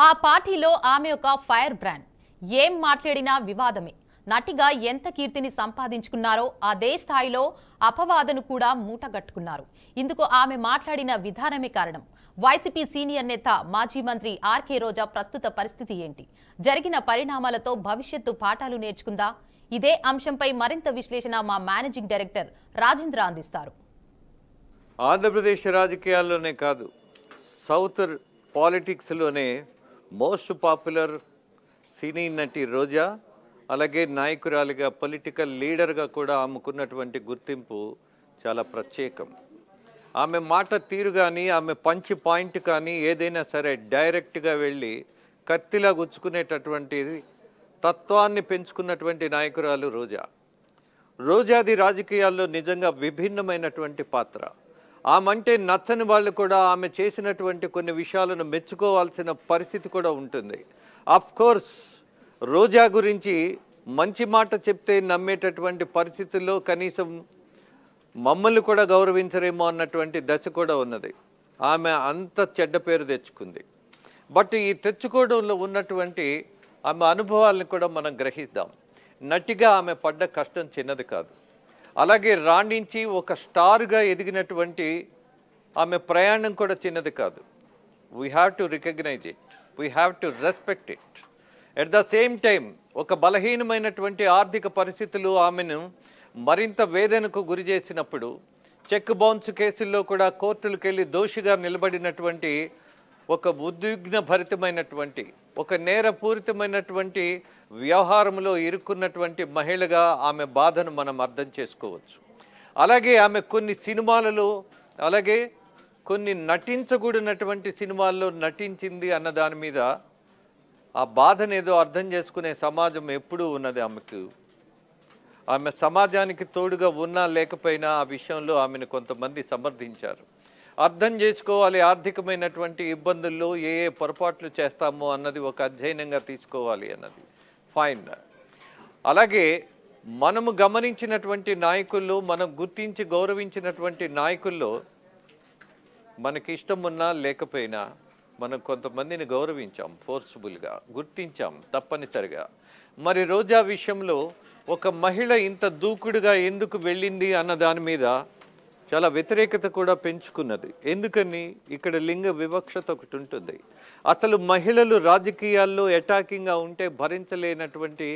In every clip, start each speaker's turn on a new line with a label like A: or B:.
A: ఆ పార్టీలో ఆమె ఒక ఫైర్ బ్రాండ్. ఏం మాట్లాడినా వివాదమే. నటిగా ఎంత కీర్తిని సంపాదించుకున్నారో అదే స్థాయిలో అపవాదను కూడా మూటగట్టుకున్నారు. ఇందుకు ఆమె మాట్లాడిన విధానమే కారణం. వైసీపీ సీనియర్ నేత మాజీ మంత్రి ఆర్కే రోజా ప్రస్తుత పరిస్థితి ఏంటి? జరిగిన పరిణామాలతో భవిష్యత్తు పాఠాలు నేర్చుకుందా? ఇదే అంశంపై మరింత విశ్లేషణ మా మేనేజింగ్ డైరెక్టర్ రాజేంద్ర అందిస్తారు.
B: ఆంధ్రప్రదేశ్ రాజకీయాల్లోనే కాదు, సౌత్ పాలిటిక్స్లోనే మోస్ట్ పాపులర్ సినీ నటి రోజా, అలాగే నాయకురాలిగా పొలిటికల్ లీడర్గా కూడా ఆమెకున్నటువంటి గుర్తింపు చాలా ప్రత్యేకం. ఆమె మాట తీరు కానీ, ఆమె పంచి పాయింట్ కానీ ఏదైనా సరే డైరెక్ట్గా వెళ్ళి కత్తిలా గుచ్చుకునేటటువంటి తత్వాన్ని పెంచుకున్నటువంటి నాయకురాలు రోజా. రోజాది రాజకీయాల్లో నిజంగా విభిన్నమైనటువంటి పాత్ర. ఆమంటే నచ్చని వాళ్ళు కూడా ఆమె చేసినటువంటి కొన్ని విషయాలను మెచ్చుకోవాల్సిన పరిస్థితి కూడా ఉంటుంది. ఆఫ్ కోర్స్ రోజా గురించి మంచి మాట చెప్తే నమ్మేటటువంటి పరిస్థితుల్లో కనీసం మమ్మల్ని కూడా గౌరవించరేమో అన్నటువంటి దశ కూడా ఉన్నది. ఆమె అంత చెడ్డ పేరు తెచ్చుకుంది. బట్ ఈ తెచ్చుకోవడంలో ఉన్నటువంటి ఆమె అనుభవాలను కూడా మనం గ్రహిద్దాం. నటిగా ఆమె పడ్డ కష్టం చిన్నది కాదు. అలాగే రాణించి ఒక స్టార్గా ఎదిగినటువంటి ఆమె ప్రయాణం కూడా చిన్నది కాదు. We have to recognise it, we have to respect it. At the same time ఒక బలహీనమైనటువంటి ఆర్థిక పరిస్థితులు ఆమెను మరింత వేదనకు గురి చేసినప్పుడు చెక్ బౌన్స్ కేసుల్లో కూడా కోర్టులకు వెళ్ళి దోషిగా నిలబడినటువంటి ఒక ఉద్విగ్న భరితమైనటువంటి ఒక నేరపూరితమైనటువంటి వ్యవహారంలో ఇరుక్కున్నటువంటి మహిళగా ఆమె బాధను మనం అర్థం చేసుకోవచ్చు. అలాగే ఆమె కొన్ని సినిమాలలో, అలాగే కొన్ని నటించకూడనటువంటి సినిమాల్లో నటించింది అన్న దాని మీద ఆ బాధనేదో అర్థం చేసుకునే సమాజం ఎప్పుడూ ఉన్నది ఆమెకు. ఆమె సమాజానికి తోడుగా ఉన్నా లేకపోయినా ఆ విషయంలో ఆమెను కొంతమంది సమర్థించారు. అర్థం చేసుకోవాలి, ఆర్థికమైనటువంటి ఇబ్బందుల్లో ఏ ఏ పొరపాట్లు చేస్తామో అన్నది ఒక అధ్యయనంగా తీసుకోవాలి అన్నది ఫైన్. అలాగే మనము గమనించినటువంటి నాయకుల్లో, మనం గుర్తించి గౌరవించినటువంటి నాయకుల్లో మనకి ఇష్టం ఉన్నా లేకపోయినా మనం కొంతమందిని గౌరవించాం, ఫోర్స్ఫుల్గా గుర్తించాం తప్పనిసరిగా. మరి రోజా విషయంలో ఒక మహిళ ఇంత దూకుడుగా ఎందుకు వెళ్ళింది అన్న దాని మీద చాలా వ్యతిరేకత కూడా పెంచుకున్నది. ఎందుకని? ఇక్కడ లింగ వివక్షత ఒకటి ఉంటుంది. అసలు మహిళలు రాజకీయాల్లో అటాకింగ్గా ఉంటే భరించలేనటువంటి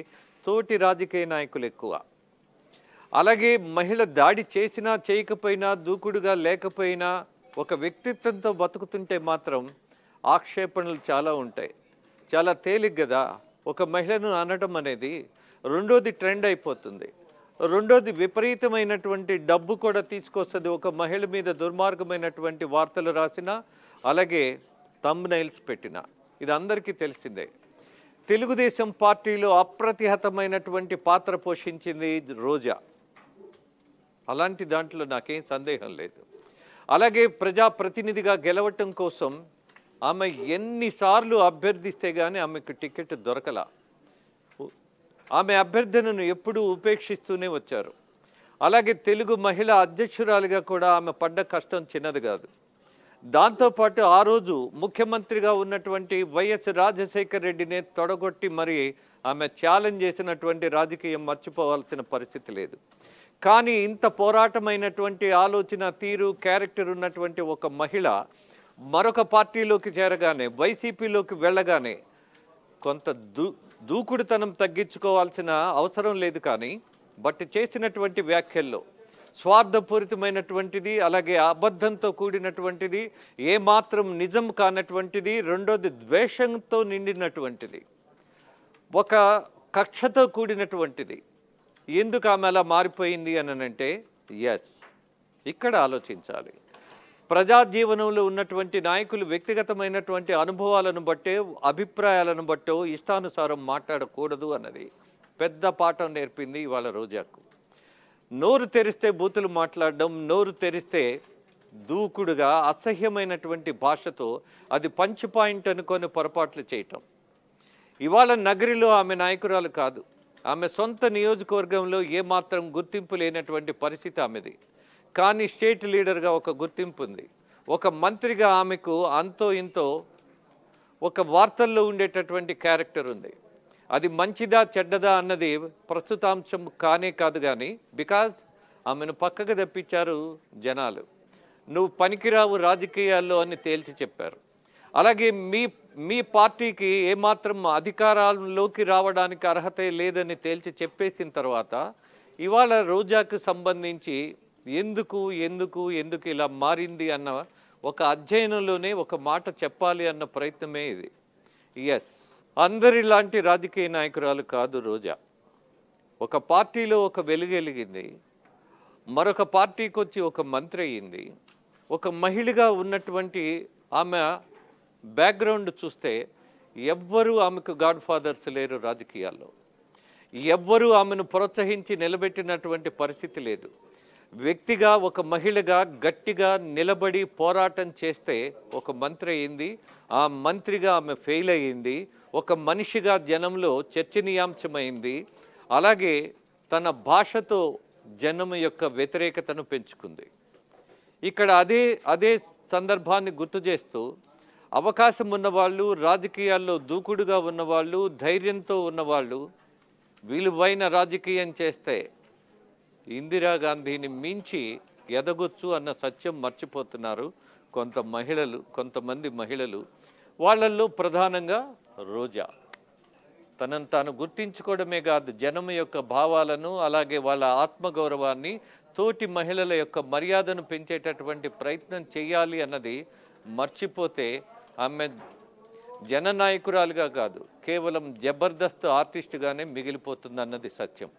B: తోటి రాజకీయ నాయకులు ఎక్కువ. అలాగే మహిళ దాడి చేసినా చేయకపోయినా, దూకుడుగా లేకపోయినా, ఒక వ్యక్తిత్వంతో బతుకుతుంటే మాత్రం ఆక్షేపణలు చాలా ఉంటాయి. చాలా తేలిక కదా ఒక మహిళను అనడం అనేది. రెండోది ట్రెండ్ అయిపోతుంది. రెండోది విపరీతమైనటువంటి డబ్బు కూడా తీసుకొస్తుంది. ఒక మహిళ మీద దుర్మార్గమైనటువంటి వార్తలు రాసినా, అలాగే థంబ్నైల్స్ పెట్టినా, ఇది అందరికీ తెలిసిందే. తెలుగుదేశం పార్టీలో అప్రతిహతమైనటువంటి పాత్ర పోషించింది రోజా. అలాంటి దాంట్లో నాకేం సందేహం లేదు. అలాగే ప్రజాప్రతినిధిగా గెలవటం కోసం ఆమె ఎన్నిసార్లు అభ్యర్థిస్తే కానీ ఆమెకు టికెట్ దొరకల. ఆమె అభ్యర్థనను ఎప్పుడూ ఉపేక్షిస్తూనే వచ్చారు. అలాగే తెలుగు మహిళా అధ్యక్షురాలిగా కూడా ఆమె పడ్డ కష్టం చిన్నది కాదు. దాంతోపాటు ఆ రోజు ముఖ్యమంత్రిగా ఉన్నటువంటి వైఎస్ రాజశేఖర రెడ్డిని తొడగొట్టి మరి ఆమె ఛాలెంజ్ చేసినటువంటి రాజకీయం మర్చిపోవాల్సిన పరిస్థితి లేదు. కానీ ఇంత పోరాటమైనటువంటి ఆలోచన తీరు, క్యారెక్టర్ ఉన్నటువంటి ఒక మహిళ మరొక పార్టీలోకి చేరగానే, వైసీపీలోకి వెళ్ళగానే కొంత దూకుడుతనం తగ్గించుకోవాల్సిన అవసరం లేదు. కానీ బట్ చేసినటువంటి వ్యాఖ్యల్లో స్వార్థపూరితమైనటువంటిది, అలాగే అబద్ధంతో కూడినటువంటిది, ఏమాత్రం నిజం కానటువంటిది, రెండోది ద్వేషంతో నిండినటువంటిది, ఒక కక్షతో కూడినటువంటిది. ఎందుకు ఆమె అలా మారిపోయింది అని అంటే, ఎస్, ఇక్కడ ఆలోచించాలి. ప్రజా జీవనంలో ఉన్నటువంటి నాయకులు వ్యక్తిగతమైనటువంటి అనుభవాలను బట్టే, అభిప్రాయాలను బట్టో ఇష్టానుసారం మాట్లాడకూడదు అన్నది పెద్ద పాఠం నేర్పింది ఇవాళ రోజాకు. నోరు తెరిస్తే బూతులు మాట్లాడడం, నోరు తెరిస్తే దూకుడుగా అసహ్యమైనటువంటి భాషతో అది పంచ్ పాయింట్ అనుకొని పొరపాట్లు చేయటం. ఇవాళ నగరిలో ఆమె నాయకురాలు కాదు. ఆమె సొంత నియోజకవర్గంలో ఏమాత్రం గుర్తింపు లేనటువంటి పరిస్థితి ఆమెది. కానీ స్టేట్ లీడర్గా ఒక గుర్తింపు ఉంది. ఒక మంత్రిగా ఆమెకు అంతో ఇంతో ఒక వార్తల్లో ఉండేటటువంటి క్యారెక్టర్ ఉంది. అది మంచిదా చెడ్డదా అన్నది ప్రస్తుతాంశం కానే కాదు, కానీ బికాజ్ ఆమెను పక్కకు తెప్పించారు జనాలు. నువ్వు పనికిరావు రాజకీయాల్లో అని తేల్చి చెప్పారు. అలాగే మీ పార్టీకి ఏమాత్రం అధికారాల్లోకి రావడానికి అర్హత లేదని తేల్చి చెప్పేసిన తర్వాత ఇవాళ రోజాకు సంబంధించి ఎందుకు ఇలా మారింది అన్న ఒక అధ్యయనంలోనే ఒక మాట చెప్పాలి అన్న ప్రయత్నమే ఇది. ఎస్, అందరిలాంటి రాజకీయ నాయకురాలు కాదు రోజా. ఒక పార్టీలో ఒక వెలుగెలిగింది, మరొక పార్టీకి వచ్చి ఒక మంత్రి అయ్యింది. ఒక మహిళగా ఉన్నటువంటి ఆమె బ్యాక్గ్రౌండ్ చూస్తే ఎవ్వరూ ఆమెకు గాడ్ ఫాదర్స్ లేరు రాజకీయాల్లో. ఎవ్వరూ ఆమెను ప్రోత్సహించి నిలబెట్టినటువంటి పరిస్థితి లేదు. వ్యక్తిగా ఒక మహిళగా గట్టిగా నిలబడి పోరాటం చేస్తే ఒక మంత్రి అయింది. ఆ మంత్రిగా ఆమె ఫెయిల్ అయ్యింది. ఒక మనిషిగా జనంలో చర్చనీయాంశమైంది. అలాగే తన భాషతో జనం యొక్క వ్యతిరేకతను పెంచుకుంది. ఇక్కడ అదే సందర్భాన్ని గుర్తు చేస్తూ అవకాశం ఉన్నవాళ్ళు, రాజకీయాల్లో దూకుడుగా ఉన్నవాళ్ళు, ధైర్యంతో ఉన్నవాళ్ళు విలువైన రాజకీయం చేస్తే ఇందిరాగాంధీని మించి ఎదగొచ్చు అన్న సత్యం మర్చిపోతున్నారు కొంతమంది మహిళలు. వాళ్ళల్లో ప్రధానంగా రోజా తనను తాను గుర్తించుకోవడమే కాదు, జనం యొక్క భావాలను అలాగే వాళ్ళ ఆత్మగౌరవాన్ని, తోటి మహిళల యొక్క మర్యాదను పెంచేటటువంటి ప్రయత్నం చేయాలి అన్నది మర్చిపోతే ఆమె జననాయకురాలుగా కాదు, కేవలం జబర్దస్త్ ఆర్టిస్టుగానే మిగిలిపోతుంది అన్నది సత్యం.